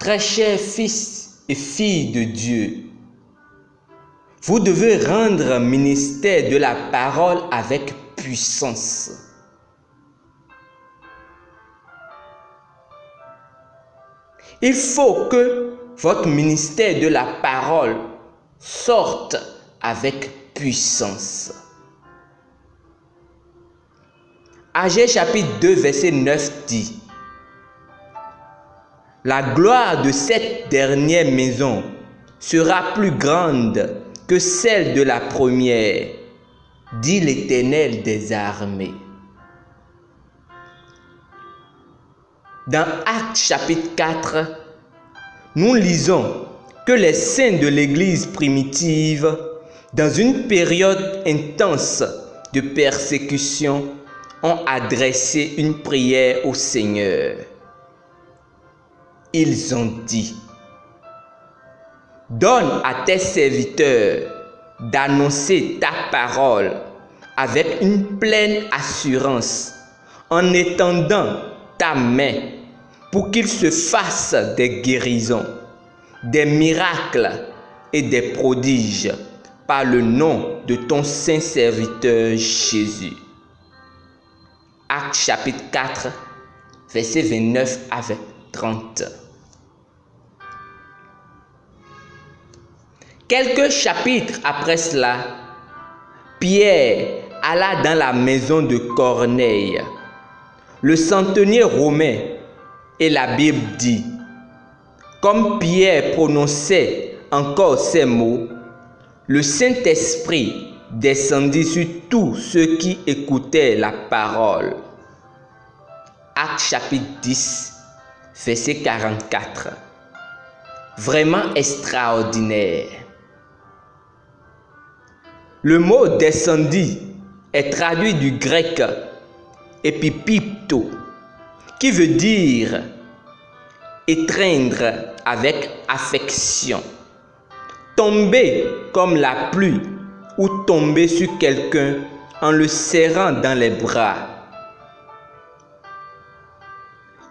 Très chers fils et filles de Dieu, vous devez rendre ministère de la parole avec puissance. Il faut que votre ministère de la parole sorte avec puissance. Agée chapitre 2 verset 9 dit: la gloire de cette dernière maison sera plus grande que celle de la première, dit l'Éternel des armées. Dans Actes chapitre 4, nous lisons que les saints de l'Église primitive, dans une période intense de persécution, ont adressé une prière au Seigneur. Ils ont dit: donne à tes serviteurs d'annoncer ta parole avec une pleine assurance, en étendant ta main pour qu'il se fasse des guérisons, des miracles et des prodiges par le nom de ton saint serviteur Jésus. Actes chapitre 4, versets 29 à 30. Quelques chapitres après cela, Pierre alla dans la maison de Corneille, le centenier romain, et la Bible dit: comme Pierre prononçait encore ces mots, le Saint-Esprit descendit sur tous ceux qui écoutaient la parole. Actes chapitre 10, verset 44. Vraiment extraordinaire. Le mot descendit est traduit du grec epipipto, qui veut dire étreindre avec affection, tomber comme la pluie ou tomber sur quelqu'un en le serrant dans les bras.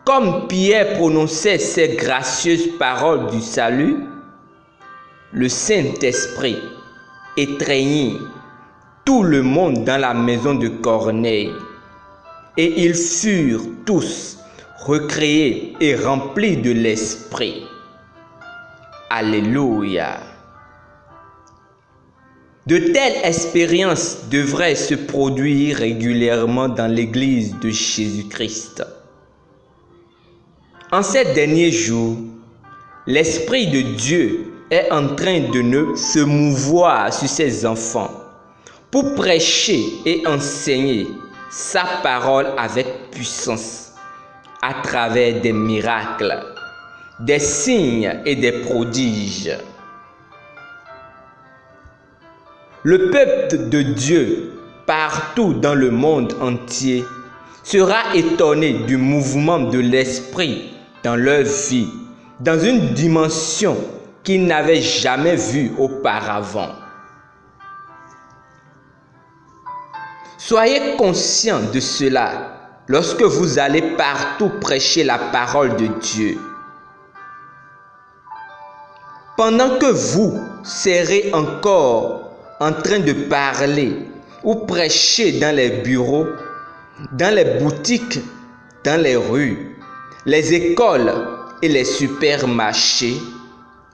Comme Pierre prononçait ces gracieuses paroles du salut, le Saint-Esprit étreignit tout le monde dans la maison de Corneille, et ils furent tous recréés et remplis de l'Esprit. Alléluia. De telles expériences devraient se produire régulièrement dans l'Église de Jésus-Christ. En ces derniers jours, l'Esprit de Dieu est en train de se mouvoir sur ses enfants pour prêcher et enseigner sa parole avec puissance à travers des miracles, des signes et des prodiges. Le peuple de Dieu, partout dans le monde entier, sera étonné du mouvement de l'Esprit dans leur vie, dans une dimension qu'ils n'avaient jamais vue auparavant. Soyez conscients de cela lorsque vous allez partout prêcher la parole de Dieu. Pendant que vous serez encore en train de parler ou prêcher dans les bureaux, dans les boutiques, dans les rues, les écoles et les supermarchés,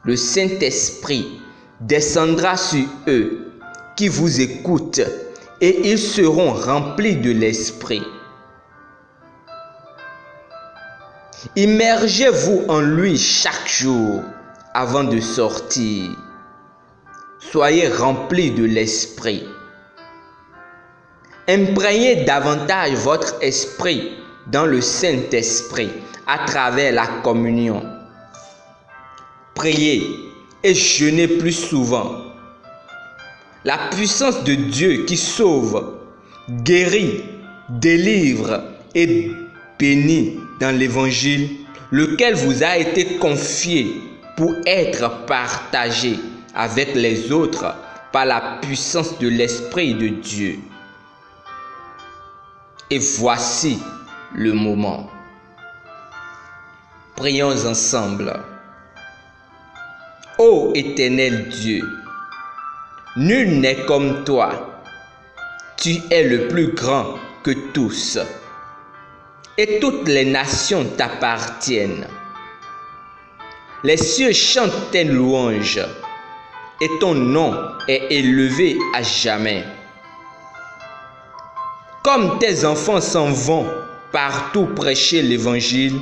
le Saint-Esprit descendra sur eux qui vous écoutent et ils seront remplis de l'Esprit. Immergez-vous en lui chaque jour avant de sortir. Soyez remplis de l'Esprit. Imprégnez davantage votre esprit dans le Saint-Esprit à travers la communion. Priez et jeûnez plus souvent. La puissance de Dieu qui sauve, guérit, délivre et bénit dans l'Évangile, lequel vous a été confié pour être partagé avec les autres par la puissance de l'Esprit de Dieu. Et voici le moment. Prions ensemble. ô éternel Dieu, nul n'est comme toi. Tu es le plus grand que tous. Et toutes les nations t'appartiennent. Les cieux chantent tes louanges, et ton nom est élevé à jamais. Comme tes enfants s'en vont partout prêcher l'évangile,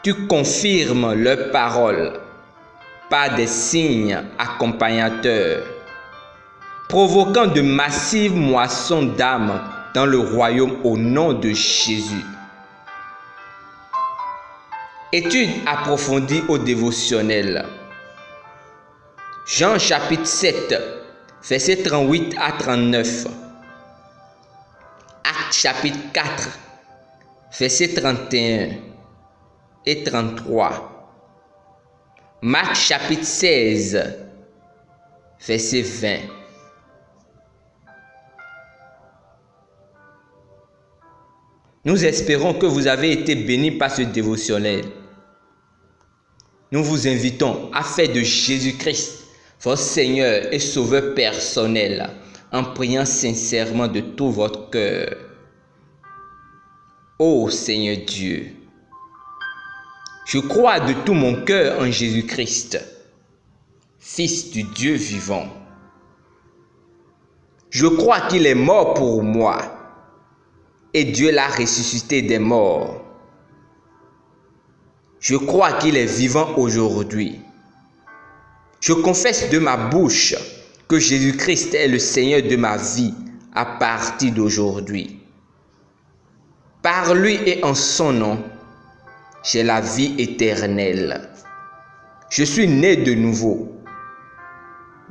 tu confirmes leurs paroles par des signes accompagnateurs, provoquant de massives moissons d'âmes dans le royaume au nom de Jésus. Étude approfondie au dévotionnel. Jean chapitre 7, versets 38 à 39. Actes chapitre 4, versets 31 et 33. Marc chapitre 16, verset 20. Nous espérons que vous avez été bénis par ce dévotionnel. Nous vous invitons à faire de Jésus-Christ votre Seigneur et Sauveur personnel en priant sincèrement de tout votre cœur. Ô Seigneur Dieu, je crois de tout mon cœur en Jésus-Christ, Fils du Dieu vivant. Je crois qu'il est mort pour moi et Dieu l'a ressuscité des morts. Je crois qu'il est vivant aujourd'hui. Je confesse de ma bouche que Jésus-Christ est le Seigneur de ma vie à partir d'aujourd'hui. Par lui et en son nom, j'ai la vie éternelle. Je suis né de nouveau.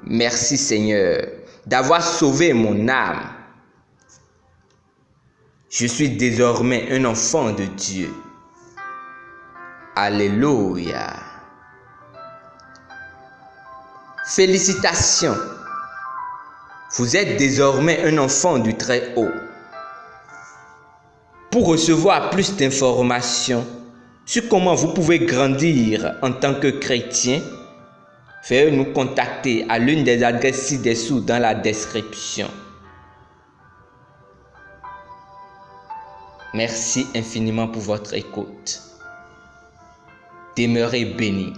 Merci Seigneur d'avoir sauvé mon âme. Je suis désormais un enfant de Dieu. Alléluia. Félicitations. Vous êtes désormais un enfant du Très-Haut. Pour recevoir plus d'informations sur comment vous pouvez grandir en tant que chrétien, veuillez nous contacter à l'une des adresses ci-dessous dans la description. Merci infiniment pour votre écoute. Demeurez bénis.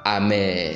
Amen.